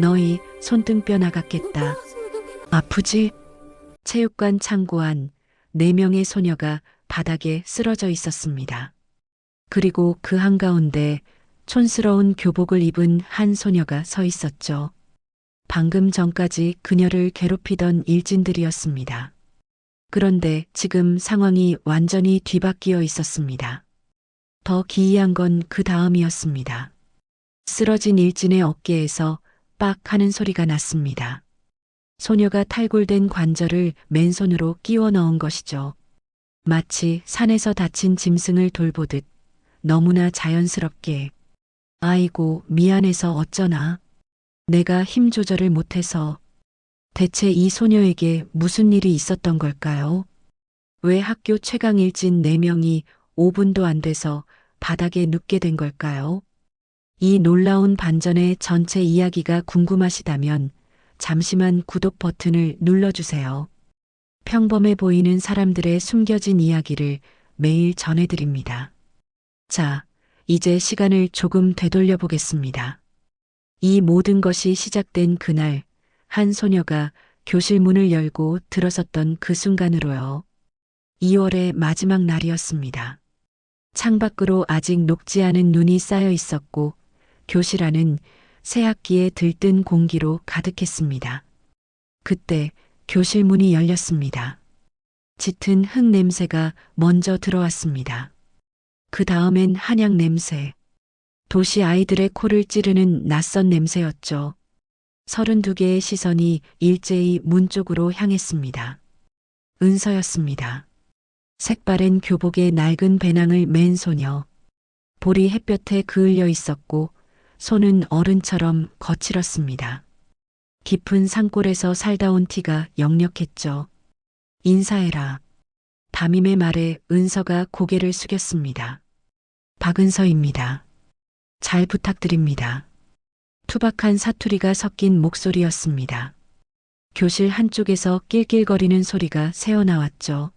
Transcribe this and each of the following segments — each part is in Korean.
너희 손등뼈 나갔겠다. 아프지? 체육관 창고 안 4명의 소녀가 바닥에 쓰러져 있었습니다. 그리고 그 한가운데 촌스러운 교복을 입은 한 소녀가 서 있었죠. 방금 전까지 그녀를 괴롭히던 일진들이었습니다. 그런데 지금 상황이 완전히 뒤바뀌어 있었습니다. 더 기이한 건 그 다음이었습니다. 쓰러진 일진의 어깨에서 빡 하는 소리가 났습니다. 소녀가 탈골된 관절을 맨손으로 끼워 넣은 것이죠. 마치 산에서 다친 짐승을 돌보듯 너무나 자연스럽게. 아이고, 미안해서 어쩌나. 내가 힘 조절을 못해서. 대체 이 소녀에게 무슨 일이 있었던 걸까요? 왜 학교 최강 일진 4명이 5분도 안 돼서 바닥에 눕게 된 걸까요? 이 놀라운 반전의 전체 이야기가 궁금하시다면 잠시만 구독 버튼을 눌러주세요. 평범해 보이는 사람들의 숨겨진 이야기를 매일 전해드립니다. 자, 이제 시간을 조금 되돌려 보겠습니다. 이 모든 것이 시작된 그날, 한 소녀가 교실 문을 열고 들어섰던 그 순간으로요. 2월의 마지막 날이었습니다. 창밖으로 아직 녹지 않은 눈이 쌓여 있었고 교실 안은 새 학기에 들뜬 공기로 가득했습니다. 그때 교실 문이 열렸습니다. 짙은 흙 냄새가 먼저 들어왔습니다. 그 다음엔 한약 냄새. 도시 아이들의 코를 찌르는 낯선 냄새였죠. 32개의 시선이 일제히 문 쪽으로 향했습니다. 은서였습니다. 색바랜 교복에 낡은 배낭을 맨 소녀. 볼이 햇볕에 그을려 있었고 손은 어른처럼 거칠었습니다. 깊은 산골에서 살다 온 티가 역력했죠. 인사해라. 담임의 말에 은서가 고개를 숙였습니다. 박은서입니다. 잘 부탁드립니다. 투박한 사투리가 섞인 목소리였습니다. 교실 한쪽에서 낄낄거리는 소리가 새어나왔죠.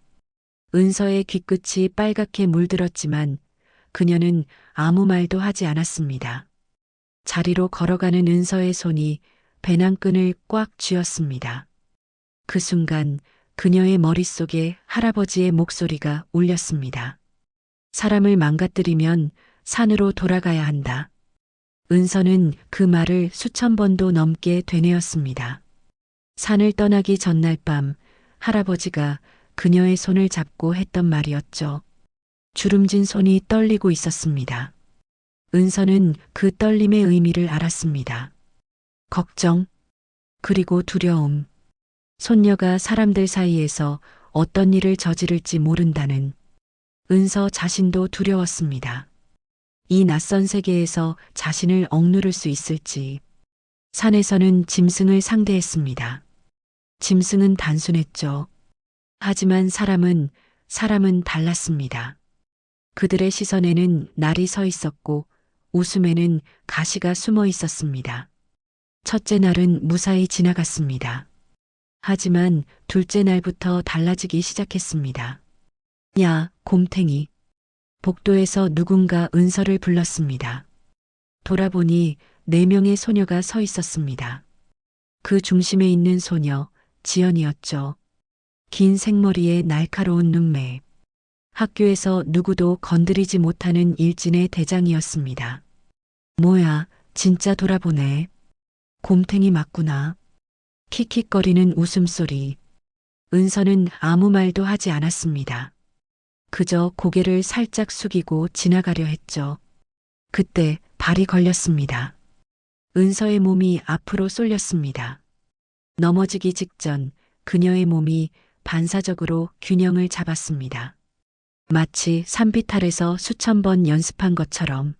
은서의 귀끝이 빨갛게 물들었지만 그녀는 아무 말도 하지 않았습니다. 자리로 걸어가는 은서의 손이 배낭끈을 꽉 쥐었습니다. 그 순간 그녀의 머릿속에 할아버지의 목소리가 울렸습니다. 사람을 망가뜨리면 산으로 돌아가야 한다. 은서는 그 말을 수천 번도 넘게 되뇌었습니다. 산을 떠나기 전날 밤 할아버지가 그녀의 손을 잡고 했던 말이었죠. 주름진 손이 떨리고 있었습니다. 은서는 그 떨림의 의미를 알았습니다. 걱정, 그리고 두려움. 손녀가 사람들 사이에서 어떤 일을 저지를지 모른다는 은서 자신도 두려웠습니다. 이 낯선 세계에서 자신을 억누를 수 있을지. 산에서는 짐승을 상대했습니다. 짐승은 단순했죠. 하지만 사람은 달랐습니다. 그들의 시선에는 날이 서 있었고 웃음에는 가시가 숨어 있었습니다. 첫째 날은 무사히 지나갔습니다. 하지만 둘째 날부터 달라지기 시작했습니다. 야, 곰탱이. 복도에서 누군가 은서를 불렀습니다. 돌아보니 4명의 소녀가 서 있었습니다. 그 중심에 있는 소녀, 지연이었죠. 긴 생머리에 날카로운 눈매. 학교에서 누구도 건드리지 못하는 일진의 대장이었습니다. 뭐야, 진짜 돌아보네. 곰탱이 맞구나. 킥킥거리는 웃음소리. 은서는 아무 말도 하지 않았습니다. 그저 고개를 살짝 숙이고 지나가려 했죠. 그때 발이 걸렸습니다. 은서의 몸이 앞으로 쏠렸습니다. 넘어지기 직전 그녀의 몸이 반사적으로 균형을 잡았습니다. 마치 산비탈에서 수천 번 연습한 것처럼.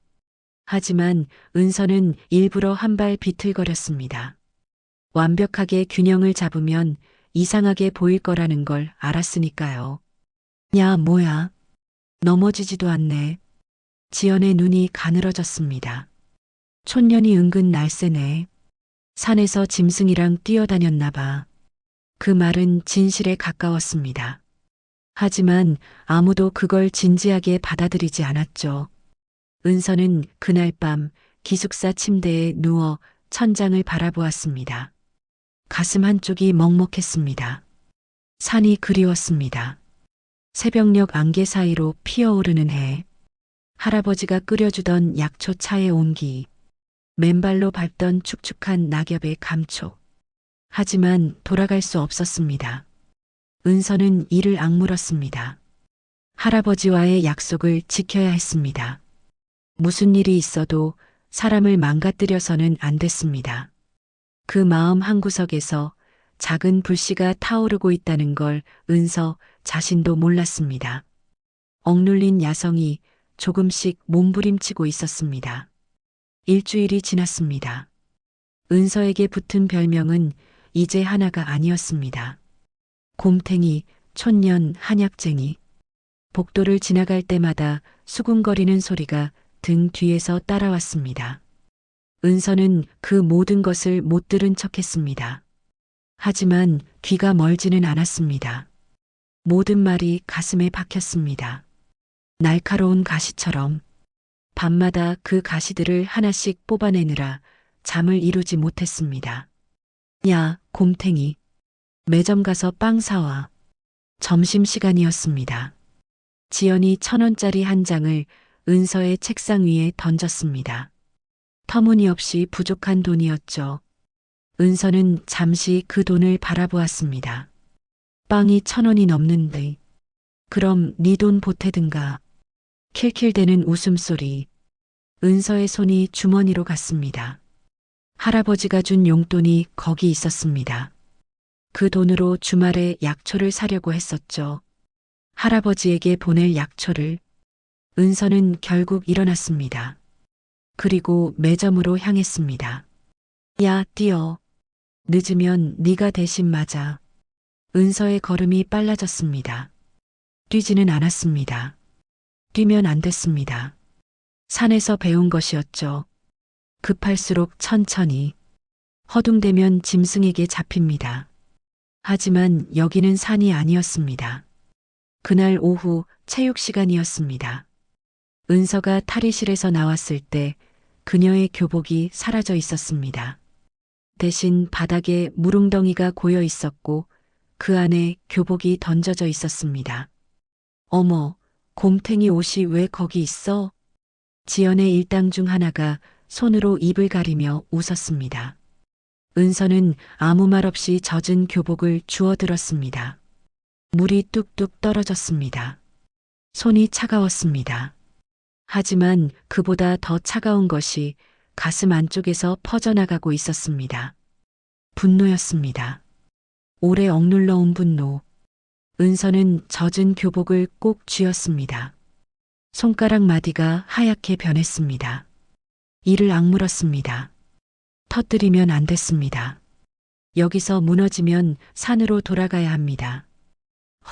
하지만 은서는 일부러 한 발 비틀거렸습니다. 완벽하게 균형을 잡으면 이상하게 보일 거라는 걸 알았으니까요. 야, 뭐야. 넘어지지도 않네. 지연의 눈이 가늘어졌습니다. 촌년이 은근 날쌔네. 산에서 짐승이랑 뛰어다녔나 봐. 그 말은 진실에 가까웠습니다. 하지만 아무도 그걸 진지하게 받아들이지 않았죠. 은서는 그날 밤 기숙사 침대에 누워 천장을 바라보았습니다. 가슴 한쪽이 먹먹했습니다. 산이 그리웠습니다. 새벽녘 안개 사이로 피어오르는 해, 할아버지가 끓여주던 약초 차의 온기, 맨발로 밟던 축축한 낙엽의 감촉. 하지만 돌아갈 수 없었습니다. 은서는 이를 악물었습니다. 할아버지와의 약속을 지켜야 했습니다. 무슨 일이 있어도 사람을 망가뜨려서는 안 됐습니다. 그 마음 한구석에서 작은 불씨가 타오르고 있다는 걸 은서 자신도 몰랐습니다. 억눌린 야성이 조금씩 몸부림치고 있었습니다. 일주일이 지났습니다. 은서에게 붙은 별명은 이제 하나가 아니었습니다. 곰탱이, 촌년, 한약쟁이. 복도를 지나갈 때마다 수군거리는 소리가 등 뒤에서 따라왔습니다. 은서는 그 모든 것을 못 들은 척했습니다. 하지만 귀가 멀지는 않았습니다. 모든 말이 가슴에 박혔습니다. 날카로운 가시처럼 밤마다 그 가시들을 하나씩 뽑아내느라 잠을 이루지 못했습니다. 야, 곰탱이. 매점 가서 빵 사와. 점심시간이었습니다. 지연이 1,000원짜리 한 장을 은서의 책상 위에 던졌습니다. 터무니없이 부족한 돈이었죠. 은서는 잠시 그 돈을 바라보았습니다. 빵이 1,000원이 넘는데. 그럼 네 돈 보태든가. 킬킬대는 웃음소리. 은서의 손이 주머니로 갔습니다. 할아버지가 준 용돈이 거기 있었습니다. 그 돈으로 주말에 약초를 사려고 했었죠. 할아버지에게 보낼 약초를. 은서는 결국 일어났습니다. 그리고 매점으로 향했습니다. 야, 뛰어. 늦으면 네가 대신 맞아. 은서의 걸음이 빨라졌습니다. 뛰지는 않았습니다. 뛰면 안 됐습니다. 산에서 배운 것이었죠. 급할수록 천천히. 허둥대면 짐승에게 잡힙니다. 하지만 여기는 산이 아니었습니다. 그날 오후 체육 시간이었습니다. 은서가 탈의실에서 나왔을 때 그녀의 교복이 사라져 있었습니다. 대신 바닥에 물웅덩이가 고여 있었고 그 안에 교복이 던져져 있었습니다. 어머, 곰탱이 옷이 왜 거기 있어? 지연의 일당 중 하나가 손으로 입을 가리며 웃었습니다. 은서는 아무 말 없이 젖은 교복을 주워들었습니다. 물이 뚝뚝 떨어졌습니다. 손이 차가웠습니다. 하지만 그보다 더 차가운 것이 가슴 안쪽에서 퍼져나가고 있었습니다. 분노였습니다. 오래 억눌러 온 분노. 은서는 젖은 교복을 꼭 쥐었습니다. 손가락 마디가 하얗게 변했습니다. 이를 악물었습니다. 터뜨리면 안 됐습니다. 여기서 무너지면 산으로 돌아가야 합니다.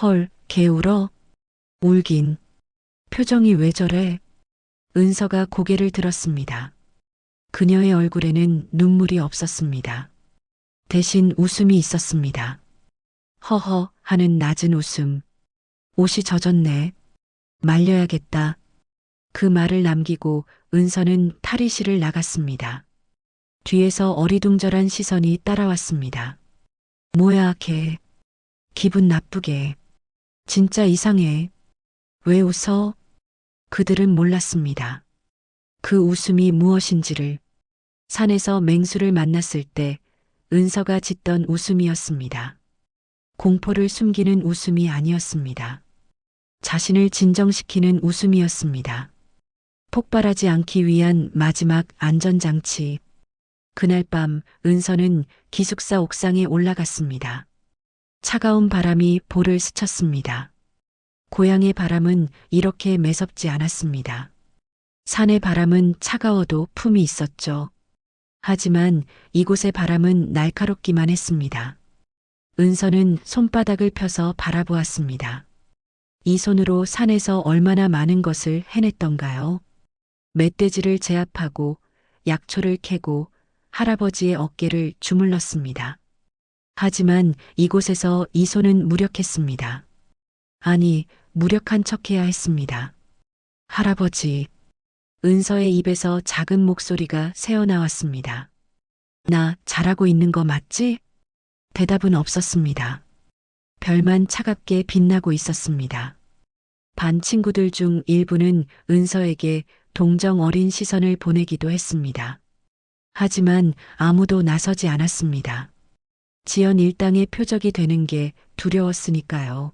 헐, 개울어? 울긴. 표정이 왜 저래? 은서가 고개를 들었습니다. 그녀의 얼굴에는 눈물이 없었습니다. 대신 웃음이 있었습니다. 허허 하는 낮은 웃음. 옷이 젖었네. 말려야겠다. 그 말을 남기고 은서는 탈의실을 나갔습니다. 뒤에서 어리둥절한 시선이 따라왔습니다. 뭐야, 걔. 기분 나쁘게. 진짜 이상해. 왜 웃어? 그들은 몰랐습니다. 그 웃음이 무엇인지를. 산에서 맹수를 만났을 때 은서가 짓던 웃음이었습니다. 공포를 숨기는 웃음이 아니었습니다. 자신을 진정시키는 웃음이었습니다. 폭발하지 않기 위한 마지막 안전장치. 그날 밤 은서는 기숙사 옥상에 올라갔습니다. 차가운 바람이 볼을 스쳤습니다. 고향의 바람은 이렇게 매섭지 않았습니다. 산의 바람은 차가워도 품이 있었죠. 하지만 이곳의 바람은 날카롭기만 했습니다. 은서는 손바닥을 펴서 바라보았습니다. 이 손으로 산에서 얼마나 많은 것을 해냈던가요? 멧돼지를 제압하고 약초를 캐고 할아버지의 어깨를 주물렀습니다. 하지만 이곳에서 이 손은 무력했습니다. 아니, 무력한 척해야 했습니다. 할아버지. 은서의 입에서 작은 목소리가 새어나왔습니다. 나 잘하고 있는 거 맞지? 대답은 없었습니다. 별만 차갑게 빛나고 있었습니다. 반 친구들 중 일부는 은서에게 동정 어린 시선을 보내기도 했습니다. 하지만 아무도 나서지 않았습니다. 지연 일당의 표적이 되는 게 두려웠으니까요.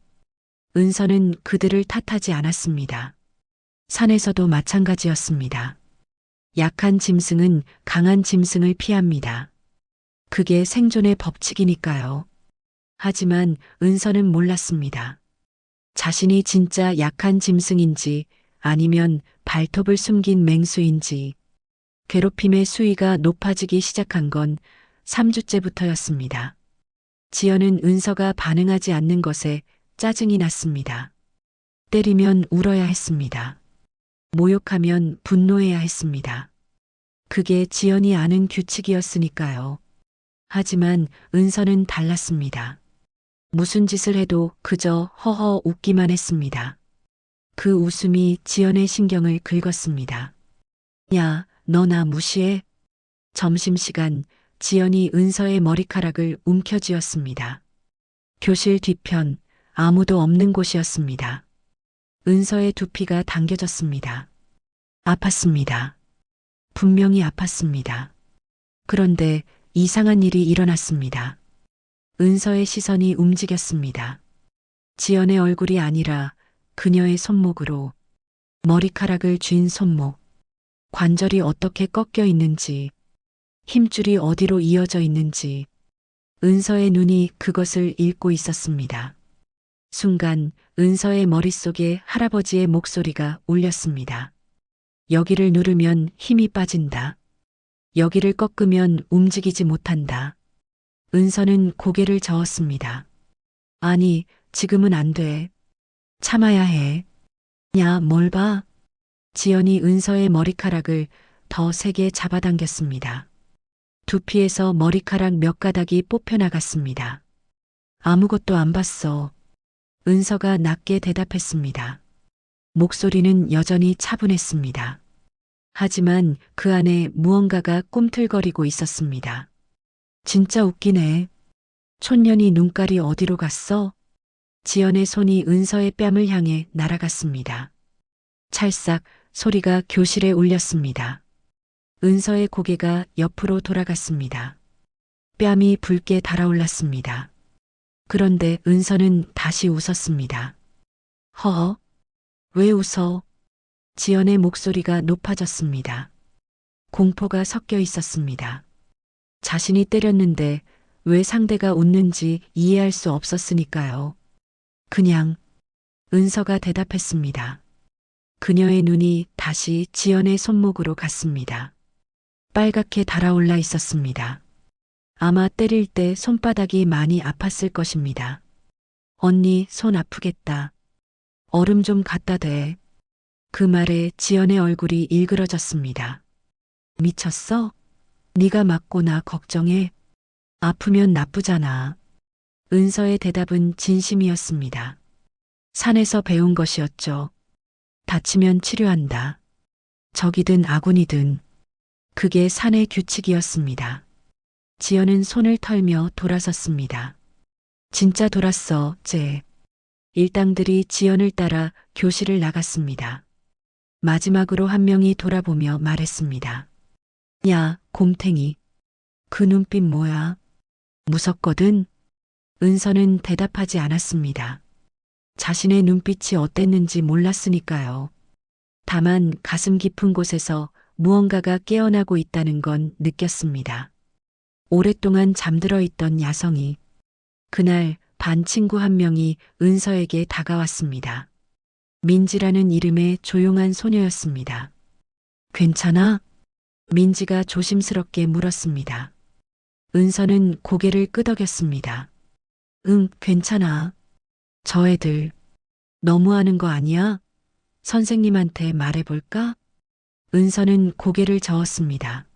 은서는 그들을 탓하지 않았습니다. 산에서도 마찬가지였습니다. 약한 짐승은 강한 짐승을 피합니다. 그게 생존의 법칙이니까요. 하지만 은서는 몰랐습니다. 자신이 진짜 약한 짐승인지 아니면 발톱을 숨긴 맹수인지 괴롭힘의 수위가 높아지기 시작한 건 3주째부터였습니다. 지연은 은서가 반응하지 않는 것에 짜증이 났습니다. 때리면 울어야 했습니다. 모욕하면 분노해야 했습니다. 그게 지연이 아는 규칙이었으니까요. 하지만 은서는 달랐습니다. 무슨 짓을 해도 그저 허허 웃기만 했습니다. 그 웃음이 지연의 신경을 긁었습니다. 야, 너 나 무시해? 점심시간 지연이 은서의 머리카락을 움켜쥐었습니다. 교실 뒤편 아무도 없는 곳이었습니다. 은서의 두피가 당겨졌습니다. 아팠습니다. 분명히 아팠습니다. 그런데 이상한 일이 일어났습니다. 은서의 시선이 움직였습니다. 지연의 얼굴이 아니라 그녀의 손목으로 머리카락을 쥔 손목, 관절이 어떻게 꺾여 있는지, 힘줄이 어디로 이어져 있는지, 은서의 눈이 그것을 읽고 있었습니다. 순간 은서의 머릿속에 할아버지의 목소리가 울렸습니다. 여기를 누르면 힘이 빠진다. 여기를 꺾으면 움직이지 못한다. 은서는 고개를 저었습니다. 아니, 지금은 안 돼. 참아야 해. 야, 뭘 봐? 지연이 은서의 머리카락을 더 세게 잡아당겼습니다. 두피에서 머리카락 몇 가닥이 뽑혀나갔습니다. 아무것도 안 봤어. 은서가 낮게 대답했습니다. 목소리는 여전히 차분했습니다. 하지만 그 안에 무언가가 꿈틀거리고 있었습니다. 진짜 웃기네. 촌년이 눈깔이 어디로 갔어? 지연의 손이 은서의 뺨을 향해 날아갔습니다. 찰싹 소리가 교실에 울렸습니다. 은서의 고개가 옆으로 돌아갔습니다. 뺨이 붉게 달아올랐습니다. 그런데 은서는 다시 웃었습니다. 허? 왜 웃어? 지연의 목소리가 높아졌습니다. 공포가 섞여 있었습니다. 자신이 때렸는데 왜 상대가 웃는지 이해할 수 없었으니까요. 그냥 은서가 대답했습니다. 그녀의 눈이 다시 지연의 손목으로 갔습니다. 빨갛게 달아올라 있었습니다. 아마 때릴 때 손바닥이 많이 아팠을 것입니다. 언니 손 아프겠다. 얼음 좀 갖다 대. 그 말에 지연의 얼굴이 일그러졌습니다. 미쳤어? 네가 맞고 나 걱정해. 아프면 나쁘잖아. 은서의 대답은 진심이었습니다. 산에서 배운 것이었죠. 다치면 치료한다. 적이든 아군이든. 그게 산의 규칙이었습니다. 지연은 손을 털며 돌아섰습니다. 진짜 돌았어, 쟤. 일당들이 지연을 따라 교실을 나갔습니다. 마지막으로 한 명이 돌아보며 말했습니다. 야, 곰탱이. 그 눈빛 뭐야? 무섭거든? 은서는 대답하지 않았습니다. 자신의 눈빛이 어땠는지 몰랐으니까요. 다만 가슴 깊은 곳에서 무언가가 깨어나고 있다는 건 느꼈습니다. 오랫동안 잠들어 있던 야성이 그날 반 친구 한 명이 은서에게 다가왔습니다. 민지라는 이름의 조용한 소녀였습니다. 괜찮아? 민지가 조심스럽게 물었습니다. 은서는 고개를 끄덕였습니다. 응, 괜찮아. 저 애들 너무하는 거 아니야? 선생님한테 말해볼까? 은서는 고개를 저었습니다.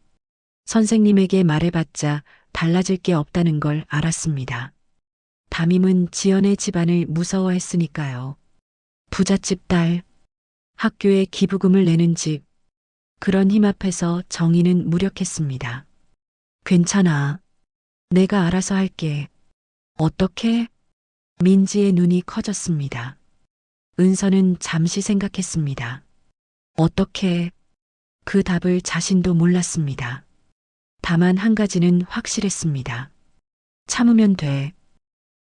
선생님에게 말해봤자 달라질 게 없다는 걸 알았습니다. 담임은 지연의 집안을 무서워했으니까요. 부잣집 딸, 학교에 기부금을 내는 집, 그런 힘 앞에서 정의는 무력했습니다. 괜찮아. 내가 알아서 할게. 어떻게? 민지의 눈이 커졌습니다. 은서는 잠시 생각했습니다. 어떻게? 그 답을 자신도 몰랐습니다. 다만 한 가지는 확실했습니다. 참으면 돼.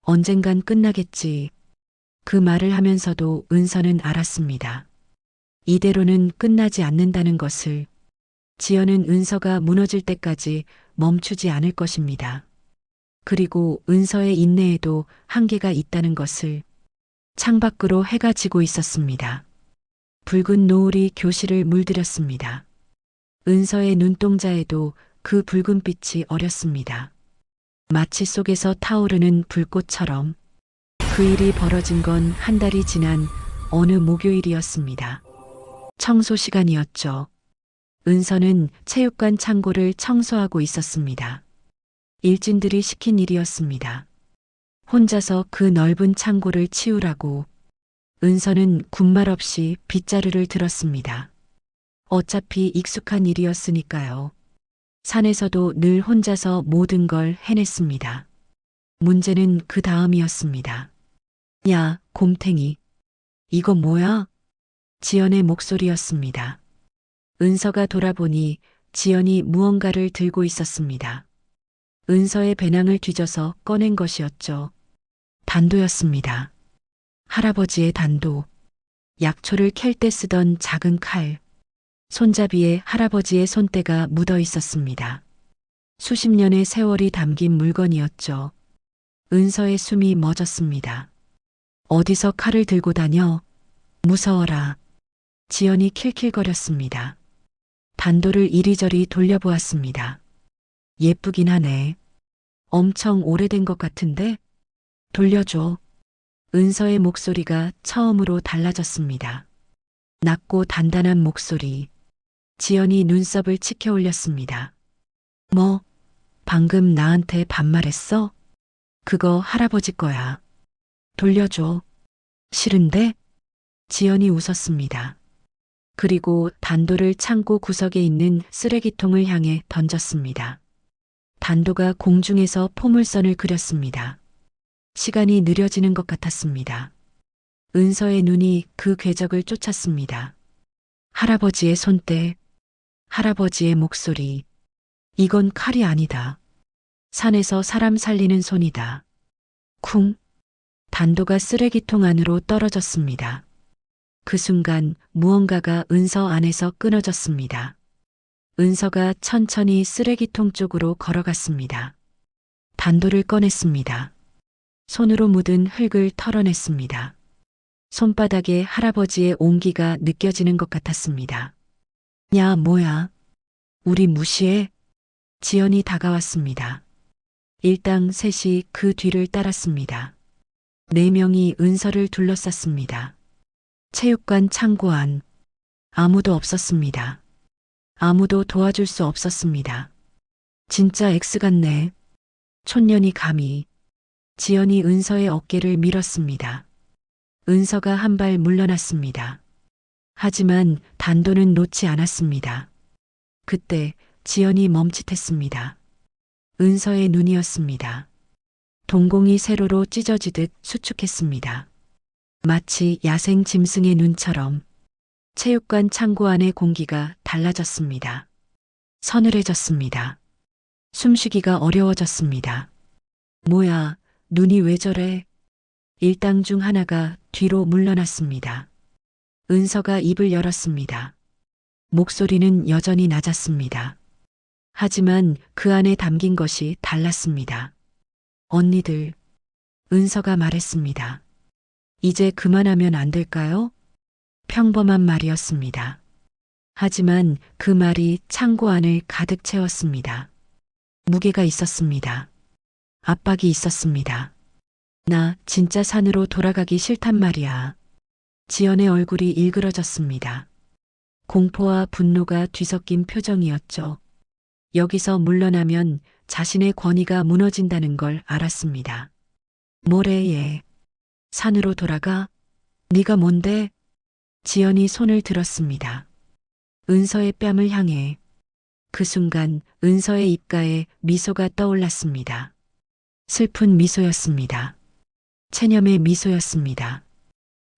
언젠간 끝나겠지. 그 말을 하면서도 은서는 알았습니다. 이대로는 끝나지 않는다는 것을. 지연은 은서가 무너질 때까지 멈추지 않을 것입니다. 그리고 은서의 인내에도 한계가 있다는 것을. 창밖으로 해가 지고 있었습니다. 붉은 노을이 교실을 물들였습니다. 은서의 눈동자에도 그 붉은 빛이 어렸습니다. 마치 속에서 타오르는 불꽃처럼. 그 일이 벌어진 건 한 달이 지난 어느 목요일이었습니다. 청소 시간이었죠. 은서는 체육관 창고를 청소하고 있었습니다. 일진들이 시킨 일이었습니다. 혼자서 그 넓은 창고를 치우라고. 은서는 군말 없이 빗자루를 들었습니다. 어차피 익숙한 일이었으니까요. 산에서도 늘 혼자서 모든 걸 해냈습니다. 문제는 그 다음이었습니다. 야, 곰탱이. 이거 뭐야? 지연의 목소리였습니다. 은서가 돌아보니 지연이 무언가를 들고 있었습니다. 은서의 배낭을 뒤져서 꺼낸 것이었죠. 단도였습니다. 할아버지의 단도. 약초를 캘 때 쓰던 작은 칼. 손잡이에 할아버지의 손때가 묻어 있었습니다. 수십 년의 세월이 담긴 물건이었죠. 은서의 숨이 멎었습니다. 어디서 칼을 들고 다녀? 무서워라. 지연이 킬킬거렸습니다. 단도를 이리저리 돌려보았습니다. 예쁘긴 하네. 엄청 오래된 것 같은데? 돌려줘. 은서의 목소리가 처음으로 달라졌습니다. 낮고 단단한 목소리. 지연이 눈썹을 치켜 올렸습니다. 뭐, 방금 나한테 반말했어? 그거 할아버지 거야. 돌려줘. 싫은데? 지연이 웃었습니다. 그리고 단도를 창고 구석에 있는 쓰레기통을 향해 던졌습니다. 단도가 공중에서 포물선을 그렸습니다. 시간이 느려지는 것 같았습니다. 은서의 눈이 그 궤적을 쫓았습니다. 할아버지의 손때, 할아버지의 목소리. 이건 칼이 아니다. 산에서 사람 살리는 손이다. 쿵. 단도가 쓰레기통 안으로 떨어졌습니다. 그 순간 무언가가 은서 안에서 끊어졌습니다. 은서가 천천히 쓰레기통 쪽으로 걸어갔습니다. 단도를 꺼냈습니다. 손으로 묻은 흙을 털어냈습니다. 손바닥에 할아버지의 온기가 느껴지는 것 같았습니다. 야, 뭐야? 우리 무시해? 지연이 다가왔습니다. 일당 셋이 그 뒤를 따랐습니다. 4명이 은서를 둘러쌌습니다. 체육관 창고 안. 아무도 없었습니다. 아무도 도와줄 수 없었습니다. 진짜 X 같네. 촌년이 감히. 지연이 은서의 어깨를 밀었습니다. 은서가 한 발 물러났습니다. 하지만 단도는 놓지 않았습니다. 그때 지연이 멈칫했습니다. 은서의 눈이었습니다. 동공이 세로로 찢어지듯 수축했습니다. 마치 야생 짐승의 눈처럼. 체육관 창고 안의 공기가 달라졌습니다. 서늘해졌습니다. 숨쉬기가 어려워졌습니다. 뭐야, 눈이 왜 저래? 일당 중 하나가 뒤로 물러났습니다. 은서가 입을 열었습니다. 목소리는 여전히 낮았습니다. 하지만 그 안에 담긴 것이 달랐습니다. 언니들, 은서가 말했습니다. 이제 그만하면 안 될까요? 평범한 말이었습니다. 하지만 그 말이 창고 안을 가득 채웠습니다. 무게가 있었습니다. 압박이 있었습니다. 나 진짜 산으로 돌아가기 싫단 말이야. 지연의 얼굴이 일그러졌습니다. 공포와 분노가 뒤섞인 표정이었죠. 여기서 물러나면 자신의 권위가 무너진다는 걸 알았습니다. 뭐래 얘. 산으로 돌아가? 네가 뭔데? 지연이 손을 들었습니다. 은서의 뺨을 향해. 그 순간 은서의 입가에 미소가 떠올랐습니다. 슬픈 미소였습니다. 체념의 미소였습니다.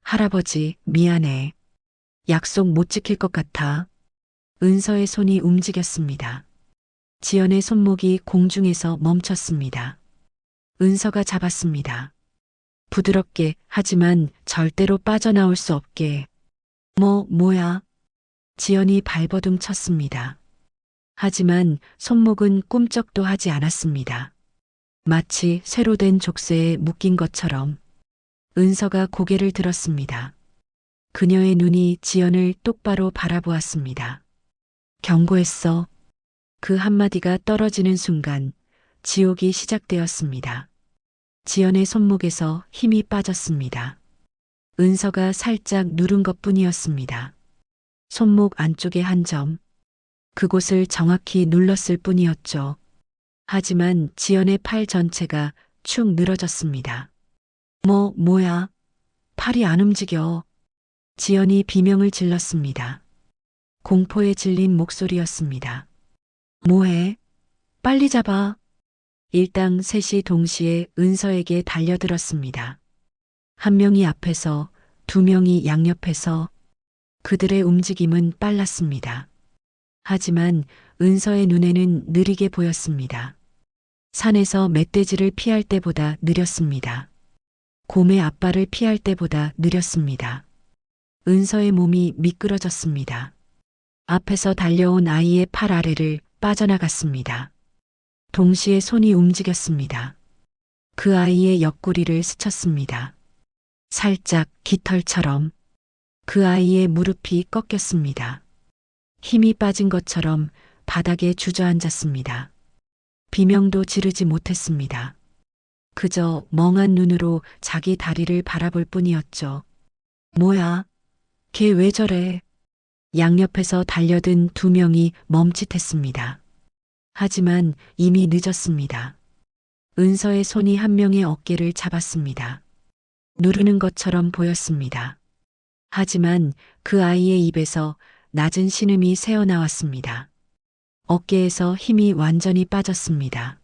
할아버지, 미안해. 약속 못 지킬 것 같아. 은서의 손이 움직였습니다. 지연의 손목이 공중에서 멈췄습니다. 은서가 잡았습니다. 부드럽게, 하지만 절대로 빠져나올 수 없게. 뭐야? 지연이 발버둥 쳤습니다. 하지만 손목은 꿈쩍도 하지 않았습니다. 마치 쇠로 된 족쇄에 묶인 것처럼. 은서가 고개를 들었습니다. 그녀의 눈이 지연을 똑바로 바라보았습니다. 경고했어. 그 한마디가 떨어지는 순간 지옥이 시작되었습니다. 지연의 손목에서 힘이 빠졌습니다. 은서가 살짝 누른 것뿐이었습니다. 손목 안쪽의 한 점, 그곳을 정확히 눌렀을 뿐이었죠. 하지만 지연의 팔 전체가 축 늘어졌습니다. 뭐야? 팔이 안 움직여. 지연이 비명을 질렀습니다. 공포에 질린 목소리였습니다. 뭐해? 빨리 잡아. 일당 셋이 동시에 은서에게 달려들었습니다. 한 명이 앞에서, 두 명이 양옆에서. 그들의 움직임은 빨랐습니다. 하지만 은서의 눈에는 느리게 보였습니다. 산에서 멧돼지를 피할 때보다 느렸습니다. 곰의 앞발을 피할 때보다 느렸습니다. 은서의 몸이 미끄러졌습니다. 앞에서 달려온 아이의 팔 아래를 빠져나갔습니다. 동시에 손이 움직였습니다. 그 아이의 옆구리를 스쳤습니다. 살짝 깃털처럼. 그 아이의 무릎이 꺾였습니다. 힘이 빠진 것처럼 바닥에 주저앉았습니다. 비명도 지르지 못했습니다. 그저 멍한 눈으로 자기 다리를 바라볼 뿐이었죠. 뭐야? 걔 왜 저래? 양옆에서 달려든 두 명이 멈칫했습니다. 하지만 이미 늦었습니다. 은서의 손이 한 명의 어깨를 잡았습니다. 누르는 것처럼 보였습니다. 하지만 그 아이의 입에서 낮은 신음이 새어나왔습니다. 어깨에서 힘이 완전히 빠졌습니다.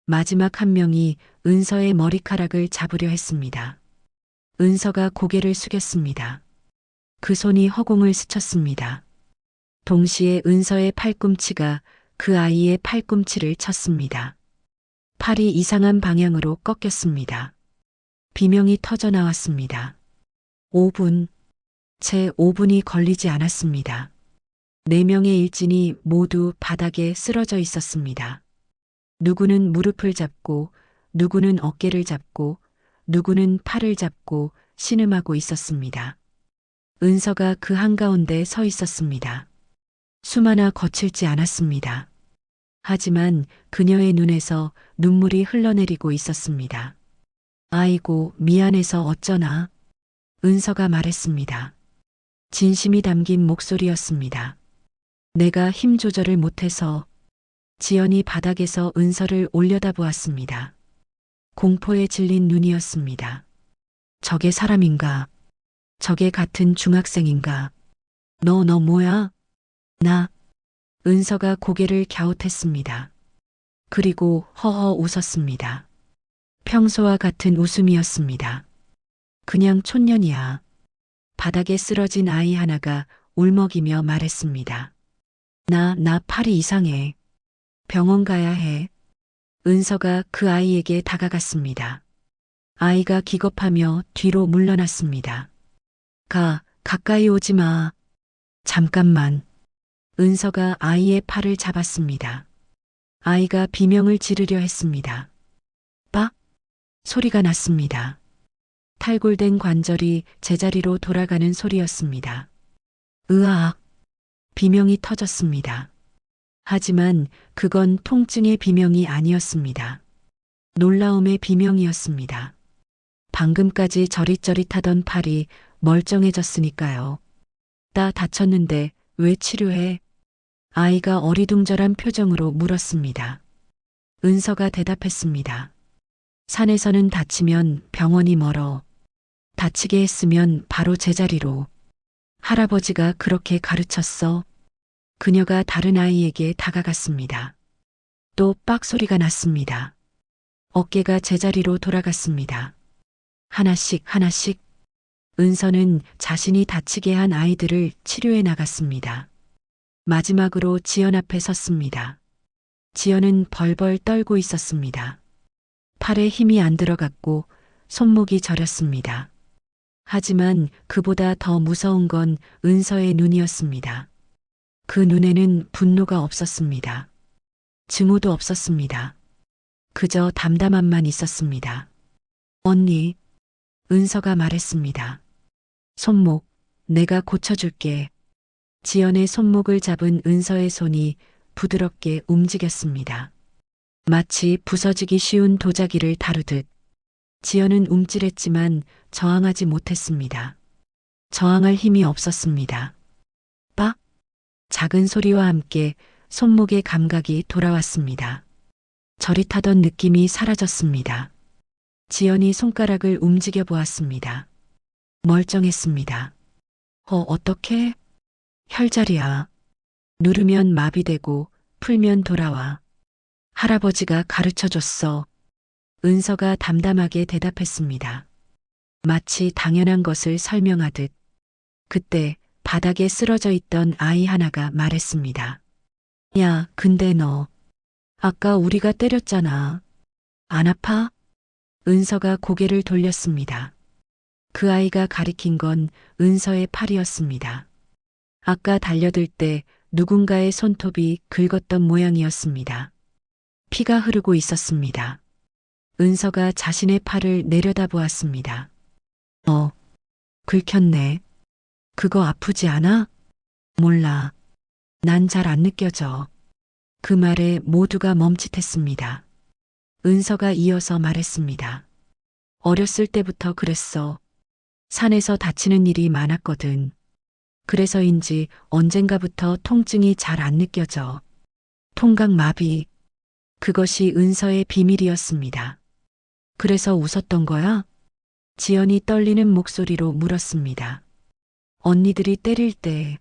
마지막 한 명이 은서의 머리카락을 잡으려 했습니다. 은서가 고개를 숙였습니다. 그 손이 허공을 스쳤습니다. 동시에 은서의 팔꿈치가 그 아이의 팔꿈치를 쳤습니다. 팔이 이상한 방향으로 꺾였습니다. 비명이 터져 나왔습니다. 5분. 채 5분이 걸리지 않았습니다. 4명의 일진이 모두 바닥에 쓰러져 있었습니다. 누구는 무릎을 잡고, 누구는 어깨를 잡고, 누구는 팔을 잡고 신음하고 있었습니다. 은서가 그 한가운데 서 있었습니다. 숨 하나 거칠지 않았습니다. 하지만 그녀의 눈에서 눈물이 흘러내리고 있었습니다. 아이고, 미안해서 어쩌나. 은서가 말했습니다. 진심이 담긴 목소리였습니다. 내가 힘 조절을 못해서. 지연이 바닥에서 은서를 올려다보았습니다. 공포에 질린 눈이었습니다. 저게 사람인가? 저게 같은 중학생인가? 너 뭐야? 나. 은서가 고개를 갸웃했습니다. 그리고 허허 웃었습니다. 평소와 같은 웃음이었습니다. 그냥 촌년이야. 바닥에 쓰러진 아이 하나가 울먹이며 말했습니다. 나 팔이 이상해. 병원 가야 해. 은서가 그 아이에게 다가갔습니다. 아이가 기겁하며 뒤로 물러났습니다. 가까이 오지 마. 잠깐만. 은서가 아이의 팔을 잡았습니다. 아이가 비명을 지르려 했습니다. 빡! 소리가 났습니다. 탈골된 관절이 제자리로 돌아가는 소리였습니다. 으악! 비명이 터졌습니다. 하지만 그건 통증의 비명이 아니었습니다. 놀라움의 비명이었습니다. 방금까지 저릿저릿하던 팔이 멀쩡해졌으니까요. 다쳤는데 왜 치료해? 아이가 어리둥절한 표정으로 물었습니다. 은서가 대답했습니다. 산에서는 다치면 병원이 멀어. 다치게 했으면 바로 제자리로. 할아버지가 그렇게 가르쳤어. 그녀가 다른 아이에게 다가갔습니다. 또 빡 소리가 났습니다. 어깨가 제자리로 돌아갔습니다. 하나씩 하나씩 은서는 자신이 다치게 한 아이들을 치료해 나갔습니다. 마지막으로 지연 앞에 섰습니다. 지연은 벌벌 떨고 있었습니다. 팔에 힘이 안 들어갔고 손목이 저렸습니다. 하지만 그보다 더 무서운 건 은서의 눈이었습니다. 그 눈에는 분노가 없었습니다. 증오도 없었습니다. 그저 담담함만 있었습니다. 언니, 은서가 말했습니다. 손목, 내가 고쳐줄게. 지연의 손목을 잡은 은서의 손이 부드럽게 움직였습니다. 마치 부서지기 쉬운 도자기를 다루듯 지연은 움찔했지만 저항하지 못했습니다. 저항할 힘이 없었습니다. 빡! 작은 소리와 함께 손목의 감각이 돌아왔습니다. 저릿하던 느낌이 사라졌습니다. 지연이 손가락을 움직여 보았습니다. 멀쩡했습니다. 어떡해? 혈자리야. 누르면 마비되고 풀면 돌아와. 할아버지가 가르쳐줬어. 은서가 담담하게 대답했습니다. 마치 당연한 것을 설명하듯. 그때 바닥에 쓰러져 있던 아이 하나가 말했습니다. 야, 근데 너 아까 우리가 때렸잖아. 안 아파? 은서가 고개를 돌렸습니다. 그 아이가 가리킨 건 은서의 팔이었습니다. 아까 달려들 때 누군가의 손톱이 긁었던 모양이었습니다. 피가 흐르고 있었습니다. 은서가 자신의 팔을 내려다보았습니다. 긁혔네. 그거 아프지 않아? 몰라. 난 잘 안 느껴져. 그 말에 모두가 멈칫했습니다. 은서가 이어서 말했습니다. 어렸을 때부터 그랬어. 산에서 다치는 일이 많았거든. 그래서인지 언젠가부터 통증이 잘 안 느껴져. 통각마비. 그것이 은서의 비밀이었습니다. 그래서 웃었던 거야? 지연이 떨리는 목소리로 물었습니다. 언니들이 때릴 때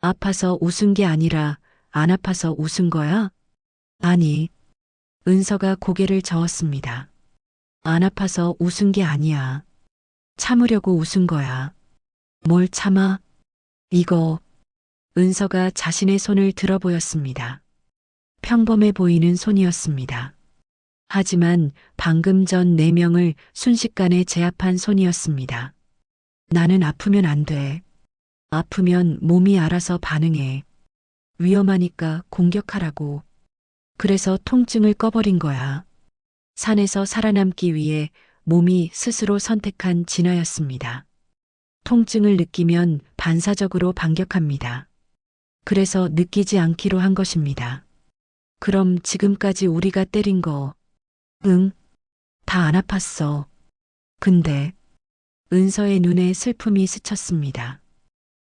아파서 웃은 게 아니라 안 아파서 웃은 거야? 아니. 은서가 고개를 저었습니다. 안 아파서 웃은 게 아니야. 참으려고 웃은 거야. 뭘 참아? 이거. 은서가 자신의 손을 들어 보였습니다. 평범해 보이는 손이었습니다. 하지만 방금 전 4명을 순식간에 제압한 손이었습니다. 나는 아프면 안 돼. 아프면 몸이 알아서 반응해. 위험하니까 공격하라고. 그래서 통증을 꺼버린 거야. 산에서 살아남기 위해 몸이 스스로 선택한 진화였습니다. 통증을 느끼면 반사적으로 반격합니다. 그래서 느끼지 않기로 한 것입니다. 그럼 지금까지 우리가 때린 거, 응, 다 안 아팠어. 근데 은서의 눈에 슬픔이 스쳤습니다.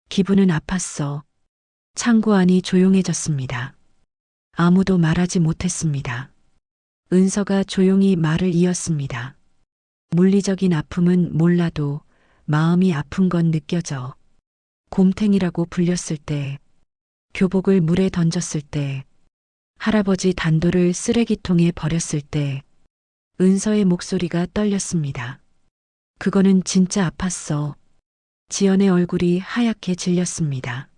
기분은 아팠어. 창고 안이 조용해졌습니다. 아무도 말하지 못했습니다. 은서가 조용히 말을 이었습니다. 물리적인 아픔은 몰라도 마음이 아픈 건 느껴져. 곰탱이라고 불렸을 때, 교복을 물에 던졌을 때, 할아버지 단도를 쓰레기통에 버렸을 때, 은서의 목소리가 떨렸습니다. 그거는 진짜 아팠어. 지연의 얼굴이 하얗게 질렸습니다.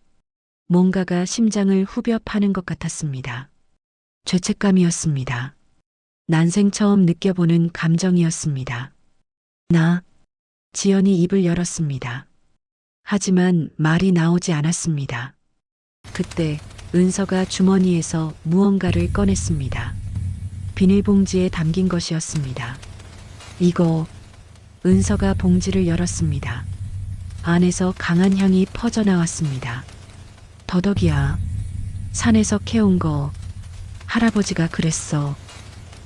뭔가가 심장을 후벼 파는 것 같았습니다. 죄책감이었습니다. 난생 처음 느껴보는 감정이었습니다. 지연이 입을 열었습니다. 하지만 말이 나오지 않았습니다. 그때 은서가 주머니에서 무언가를 꺼냈습니다. 비닐봉지에 담긴 것이었습니다. 이거. 은서가 봉지를 열었습니다. 안에서 강한 향이 퍼져나왔습니다. 더덕이야. 산에서 캐온 거. 할아버지가 그랬어.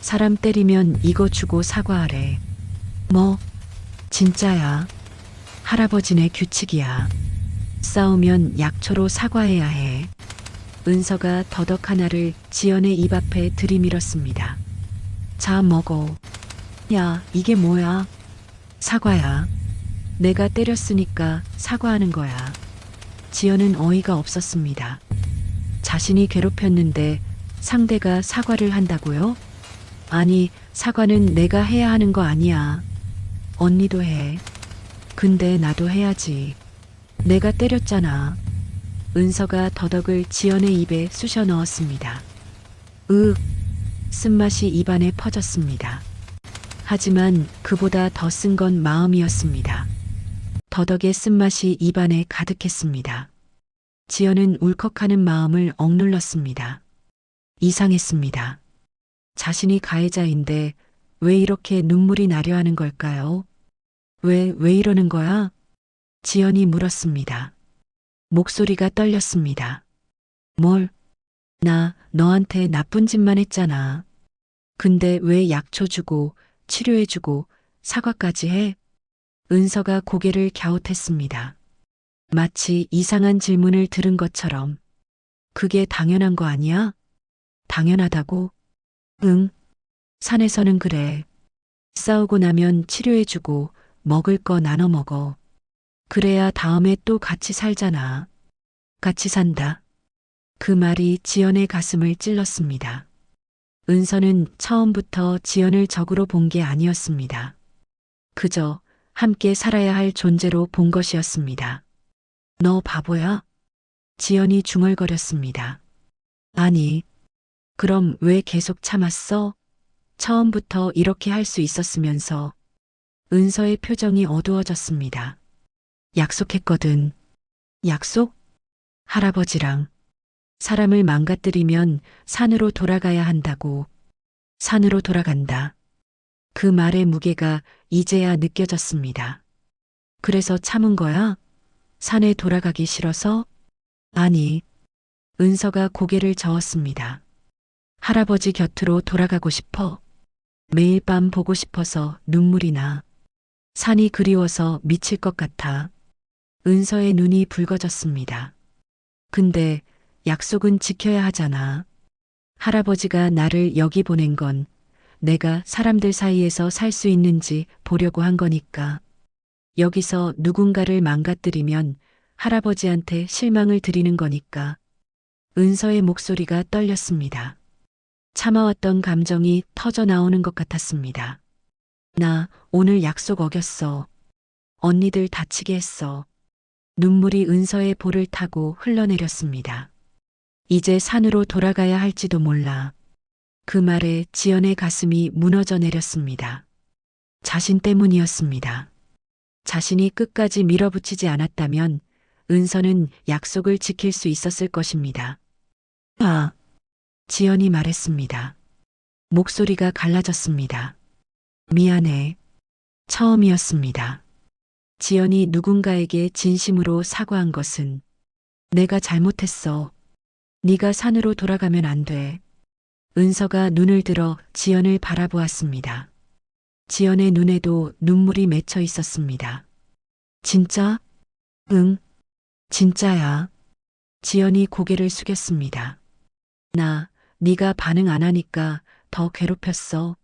사람 때리면 이거 주고 사과하래. 뭐? 진짜야. 할아버지네 규칙이야. 싸우면 약초로 사과해야 해. 은서가 더덕 하나를 지연의 입 앞에 들이밀었습니다. 자, 먹어. 야, 이게 뭐야? 사과야. 내가 때렸으니까 사과하는 거야. 지연은 어이가 없었습니다. 자신이 괴롭혔는데 상대가 사과를 한다고요? 아니, 사과는 내가 해야 하는 거 아니야. 언니도 해. 근데 나도 해야지. 내가 때렸잖아. 은서가 더덕을 지연의 입에 쑤셔 넣었습니다. 으, 쓴맛이 입안에 퍼졌습니다. 하지만 그보다 더 쓴 건 마음이었습니다. 더덕의 쓴맛이 입안에 가득했습니다. 지연은 울컥하는 마음을 억눌렀습니다. 이상했습니다. 자신이 가해자인데 왜 이렇게 눈물이 나려 하는 걸까요? 왜 이러는 거야? 지연이 물었습니다. 목소리가 떨렸습니다. 뭘? 나 너한테 나쁜 짓만 했잖아. 근데 왜 약초 주고 치료해주고 사과까지 해? 은서가 고개를 갸웃했습니다. 마치 이상한 질문을 들은 것처럼. 그게 당연한 거 아니야? 당연하다고? 응. 산에서는 그래. 싸우고 나면 치료해주고 먹을 거 나눠 먹어. 그래야 다음에 또 같이 살잖아. 같이 산다. 그 말이 지연의 가슴을 찔렀습니다. 은서는 처음부터 지연을 적으로 본 게 아니었습니다. 그저 함께 살아야 할 존재로 본 것이었습니다. 너 바보야? 지연이 중얼거렸습니다. 아니, 그럼 왜 계속 참았어? 처음부터 이렇게 할 수 있었으면서. 은서의 표정이 어두워졌습니다. 약속했거든. 약속? 할아버지랑. 사람을 망가뜨리면 산으로 돌아가야 한다고. 산으로 돌아간다. 그 말의 무게가 이제야 느껴졌습니다. 그래서 참은 거야? 산에 돌아가기 싫어서? 아니. 은서가 고개를 저었습니다. 할아버지 곁으로 돌아가고 싶어. 매일 밤 보고 싶어서 눈물이 나. 산이 그리워서 미칠 것 같아. 은서의 눈이 붉어졌습니다. 근데 약속은 지켜야 하잖아. 할아버지가 나를 여기 보낸 건 내가 사람들 사이에서 살 수 있는지 보려고 한 거니까. 여기서 누군가를 망가뜨리면 할아버지한테 실망을 드리는 거니까. 은서의 목소리가 떨렸습니다. 참아왔던 감정이 터져 나오는 것 같았습니다. 나 오늘 약속 어겼어. 언니들 다치게 했어. 눈물이 은서의 볼을 타고 흘러내렸습니다. 이제 산으로 돌아가야 할지도 몰라. 그 말에 지연의 가슴이 무너져 내렸습니다. 자신 때문이었습니다. 자신이 끝까지 밀어붙이지 않았다면 은서는 약속을 지킬 수 있었을 것입니다. 아, 지연이 말했습니다. 목소리가 갈라졌습니다. 미안해. 처음이었습니다. 지연이 누군가에게 진심으로 사과한 것은 내가 잘못했어. 네가 산으로 돌아가면 안 돼. 은서가 눈을 들어 지연을 바라보았습니다. 지연의 눈에도 눈물이 맺혀 있었습니다. 진짜? 응, 진짜야. 지연이 고개를 숙였습니다. 나 네가 반응 안 하니까 더 괴롭혔어.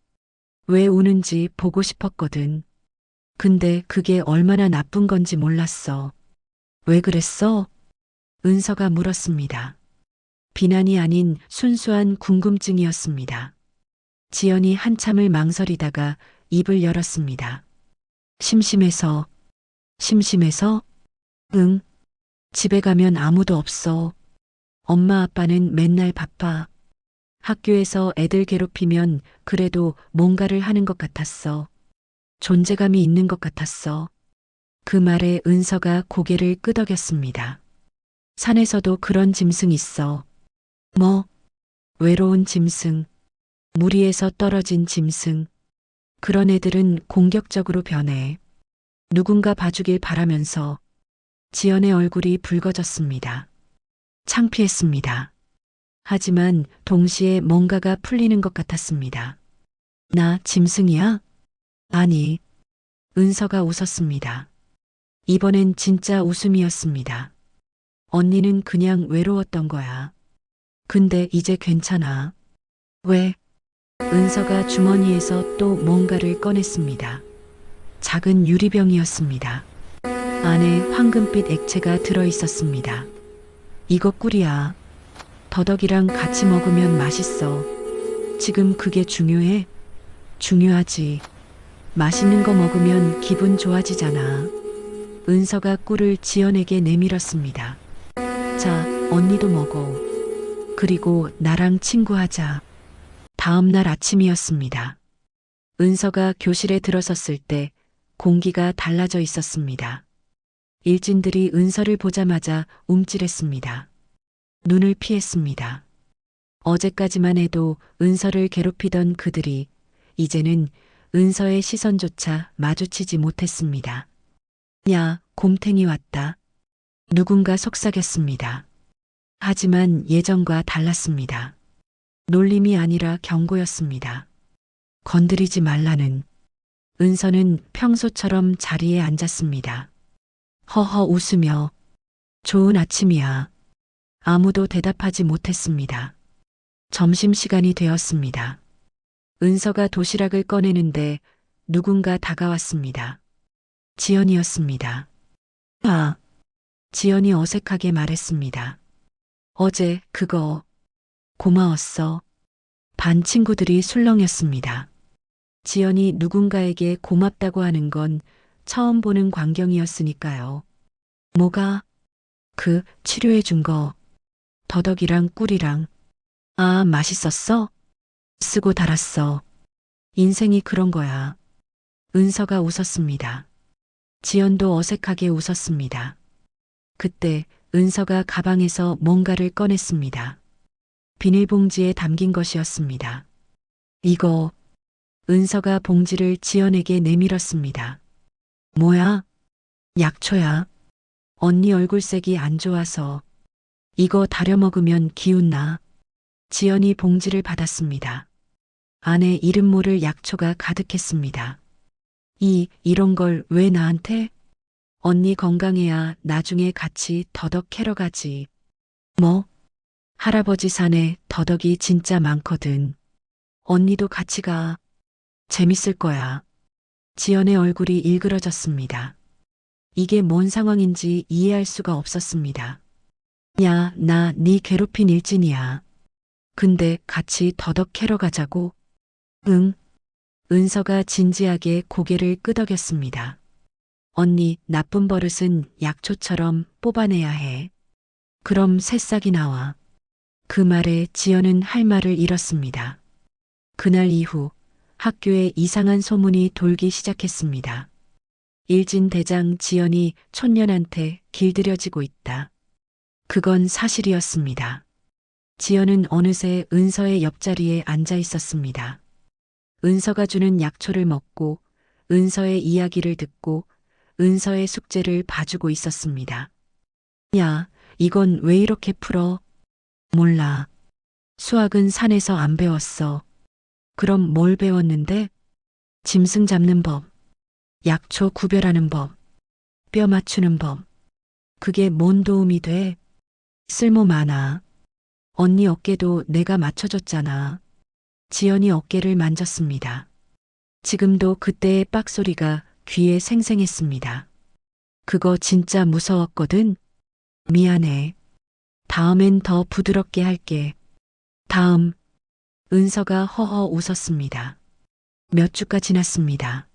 왜 우는지 보고 싶었거든. 근데 그게 얼마나 나쁜 건지 몰랐어. 왜 그랬어? 은서가 물었습니다. 비난이 아닌 순수한 궁금증이었습니다. 지연이 한참을 망설이다가 입을 열었습니다. 심심해서. 심심해서? 응. 집에 가면 아무도 없어. 엄마 아빠는 맨날 바빠. 학교에서 애들 괴롭히면 그래도 뭔가를 하는 것 같았어. 존재감이 있는 것 같았어. 그 말에 은서가 고개를 끄덕였습니다. 산에서도 그런 짐승 있어. 뭐? 외로운 짐승. 무리에서 떨어진 짐승. 그런 애들은 공격적으로 변해. 누군가 봐주길 바라면서. 지연의 얼굴이 붉어졌습니다. 창피했습니다. 하지만 동시에 뭔가가 풀리는 것 같았습니다. 나 짐승이야? 아니. 은서가 웃었습니다. 이번엔 진짜 웃음이었습니다. 언니는 그냥 외로웠던 거야. 근데 이제 괜찮아. 왜? 은서가 주머니에서 또 뭔가를 꺼냈습니다. 작은 유리병이었습니다. 안에 황금빛 액체가 들어 있었습니다. 이거 꿀이야. 더덕이랑 같이 먹으면 맛있어. 지금 그게 중요해? 중요하지. 맛있는 거 먹으면 기분 좋아지잖아. 은서가 꿀을 지연에게 내밀었습니다. 자, 언니도 먹어. 그리고 나랑 친구하자. 다음 날 아침이었습니다. 은서가 교실에 들어섰을 때 공기가 달라져 있었습니다. 일진들이 은서를 보자마자 움찔했습니다. 눈을 피했습니다. 어제까지만 해도 은서를 괴롭히던 그들이 이제는 은서의 시선조차 마주치지 못했습니다. 야, 곰탱이 왔다. 누군가 속삭였습니다. 하지만 예전과 달랐습니다. 놀림이 아니라 경고였습니다. 건드리지 말라는. 은서는 평소처럼 자리에 앉았습니다. 허허 웃으며 좋은 아침이야. 아무도 대답하지 못했습니다. 점심시간이 되었습니다. 은서가 도시락을 꺼내는데 누군가 다가왔습니다. 지연이었습니다. 아, 지연이 어색하게 말했습니다. 어제 그거 고마웠어. 반 친구들이 술렁였습니다. 지연이 누군가에게 고맙다고 하는 건 처음 보는 광경이었으니까요. 뭐가? 그 치료해 준 거. 더덕이랑 꿀이랑. 아, 맛있었어? 쓰고 달았어. 인생이 그런 거야. 은서가 웃었습니다. 지연도 어색하게 웃었습니다. 그때 은서가 가방에서 뭔가를 꺼냈습니다. 비닐봉지에 담긴 것이었습니다. 이거. 은서가 봉지를 지연에게 내밀었습니다. 뭐야? 약초야. 언니 얼굴색이 안 좋아서. 이거 다려 먹으면 기운나. 지연이 봉지를 받았습니다. 안에 이름 모를 약초가 가득했습니다. 이런 걸 왜 나한테? 언니 건강해야 나중에 같이 더덕 캐러 가지. 뭐? 할아버지 산에 더덕이 진짜 많거든. 언니도 같이 가. 재밌을 거야. 지연의 얼굴이 일그러졌습니다. 이게 뭔 상황인지 이해할 수가 없었습니다. 야, 나 네 괴롭힌 일진이야. 근데 같이 더덕 캐러 가자고? 응. 은서가 진지하게 고개를 끄덕였습니다. 언니, 나쁜 버릇은 약초처럼 뽑아내야 해. 그럼 새싹이 나와. 그 말에 지연은 할 말을 잃었습니다. 그날 이후 학교에 이상한 소문이 돌기 시작했습니다. 일진 대장 지연이 촌년한테 길들여지고 있다. 그건 사실이었습니다. 지연은 어느새 은서의 옆자리에 앉아 있었습니다. 은서가 주는 약초를 먹고 은서의 이야기를 듣고 은서의 숙제를 봐주고 있었습니다. 야, 이건 왜 이렇게 풀어? 몰라. 수학은 산에서 안 배웠어. 그럼 뭘 배웠는데? 짐승 잡는 법, 약초 구별하는 법, 뼈 맞추는 법. 그게 뭔 도움이 돼? 쓸모 많아. 언니 어깨도 내가 맞춰줬잖아. 지연이 어깨를 만졌습니다. 지금도 그때의 빡소리가 귀에 생생했습니다. 그거 진짜 무서웠거든? 미안해. 다음엔 더 부드럽게 할게. 다음. 은서가 허허 웃었습니다. 몇 주가 지났습니다.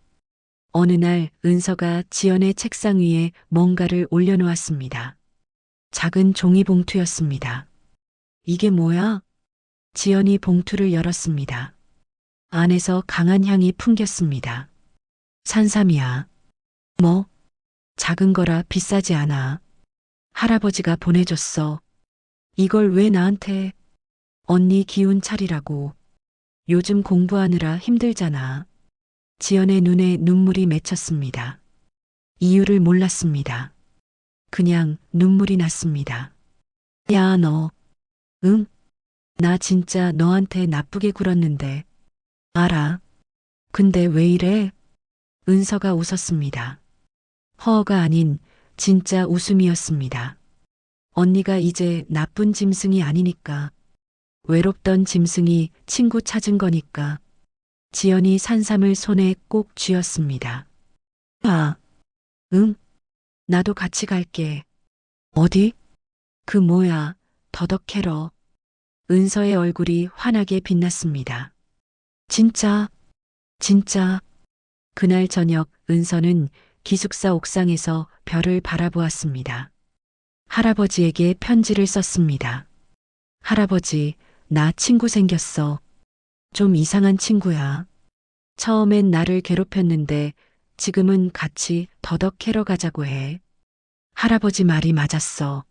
어느 날 은서가 지연의 책상 위에 뭔가를 올려놓았습니다. 작은 종이 봉투였습니다. 이게 뭐야? 지연이 봉투를 열었습니다. 안에서 강한 향이 풍겼습니다. 산삼이야. 뭐? 작은 거라 비싸지 않아. 할아버지가 보내줬어. 이걸 왜 나한테? 언니 기운 차리라고. 요즘 공부하느라 힘들잖아. 지연의 눈에 눈물이 맺혔습니다. 이유를 몰랐습니다. 그냥 눈물이 났습니다. 야, 너. 응? 나 진짜 너한테 나쁘게 굴었는데. 알아. 근데 왜 이래? 은서가 웃었습니다. 허가 아닌 진짜 웃음이었습니다. 언니가 이제 나쁜 짐승이 아니니까. 외롭던 짐승이 친구 찾은 거니까. 지연이 산삼을 손에 꼭 쥐었습니다. 아, 응? 나도 같이 갈게. 어디? 그 뭐야, 더덕 캐러. 은서의 얼굴이 환하게 빛났습니다. 진짜, 진짜. 그날 저녁 은서는 기숙사 옥상에서 별을 바라보았습니다. 할아버지에게 편지를 썼습니다. 할아버지, 나 친구 생겼어. 좀 이상한 친구야. 처음엔 나를 괴롭혔는데 지금은 같이 더덕 캐러 가자고 해. 할아버지 말이 맞았어.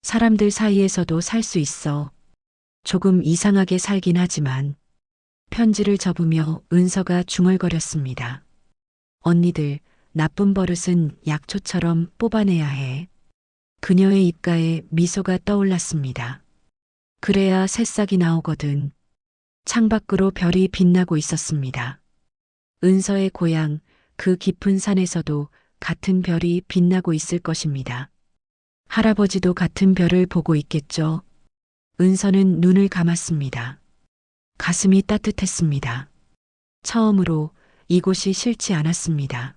사람들 사이에서도 살 수 있어. 조금 이상하게 살긴 하지만. 편지를 접으며 은서가 중얼거렸습니다. 언니들, 나쁜 버릇은 약초처럼 뽑아내야 해. 그녀의 입가에 미소가 떠올랐습니다. 그래야 새싹이 나오거든. 창밖으로 별이 빛나고 있었습니다. 은서의 고향, 그 깊은 산에서도 같은 별이 빛나고 있을 것입니다. 할아버지도 같은 별을 보고 있겠죠. 은서는 눈을 감았습니다. 가슴이 따뜻했습니다. 처음으로 이곳이 싫지 않았습니다.